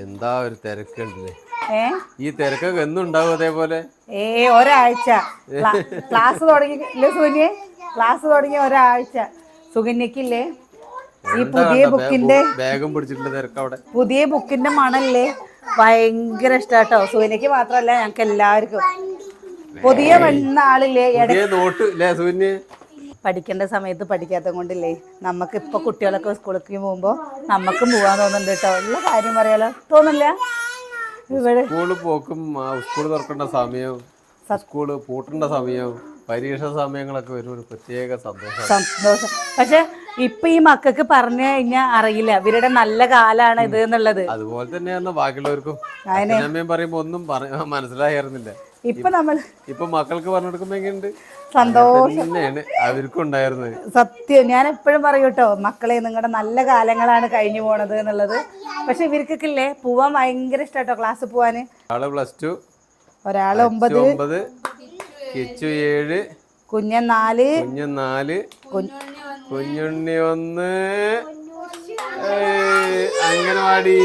എന്താ ഒരു തിരക്കുണ്ടല്ലേ ഈ തിരക്കൊക്കെ എന്നും ഉണ്ടാവും അതേപോലെ ഒരാഴ്ച ക്ലാസ് തുടങ്ങിയില്ലേ സുകന്യെ? ക്ലാസ് തുടങ്ങിയ ഒരാഴ്ച സുകന്യക്കില്ലേ ഈ എന്താ പുതിയ കണ്ട ബുക്കിന്റെ ബാഗും പിടിച്ചിട്ടുള്ള തിരക്ക് അവിടെ. പുതിയ ബുക്കിന്റെ മണല്ലേ ഭയങ്കര ഇഷ്ടാട്ടോ. സുകന്യക്ക് മാത്രല്ല ഞങ്ങക്ക് എല്ലാവർക്കും. പുതിയ വന്ന ആളില്ലേ പുതിയ നോട്ട് ഇല്ലേ സൂര്യ? പഠിക്കേണ്ട സമയത്ത് പഠിക്കാത്ത കൊണ്ടില്ലേ നമുക്ക് ഇപ്പൊ കുട്ടികളൊക്കെ സ്കൂളിലേക്ക് പോകുമ്പോ നമുക്കും പോവാൻ തോന്നുന്നുണ്ട് കേട്ടോ. ഉള്ള കാര്യം പറയാലോ, തോന്നില്ല? സ്കൂള് പോക്കും സ്കൂള് തുറക്കേണ്ട സമയവും സ്കൂള് പൂട്ടേണ്ട സമയവും പരീക്ഷ സമയങ്ങളൊക്കെ വരും ഒരു പ്രത്യേക സന്തോഷം. പക്ഷെ ഇപ്പൊ ഈ മക്കൾക്ക് പറഞ്ഞു കഴിഞ്ഞാൽ അറിയില്ല ഇവരുടെ നല്ല കാലാണ് ഇത് എന്നുള്ളത്. അതുപോലെ തന്നെയായിരുന്നു ബാക്കിയുള്ളവർക്കും. അച്ഛനമ്മയും പറയുമ്പോ ഒന്നും മനസ്സിലായിരുന്നില്ല. ഇപ്പൊ മക്കൾക്ക് പറഞ്ഞു കൊടുക്കുമ്പോ എങ്ങനെയുണ്ട്? സന്തോഷം തന്നെയാണ് അവർക്കും ഉണ്ടായിരുന്നത്. സത്യം. ഞാൻ എപ്പോഴും പറയും കേട്ടോ, മക്കളെ നിങ്ങളുടെ നല്ല കാലങ്ങളാണ് കഴിഞ്ഞു പോണത് എന്നുള്ളത്. പക്ഷെ ഇവർക്കൊക്കെ ഇല്ലേ പോവാൻ ഭയങ്കര ഇഷ്ടാട്ടോ ക്ലാസ്സിൽ പോവാന്. ഒരാള് +2, ഒരാള് 9, കിച്ചു 7, കുഞ്ഞൻ 4, കുഞ്ഞുണ്ണി 1, അംഗനവാടി.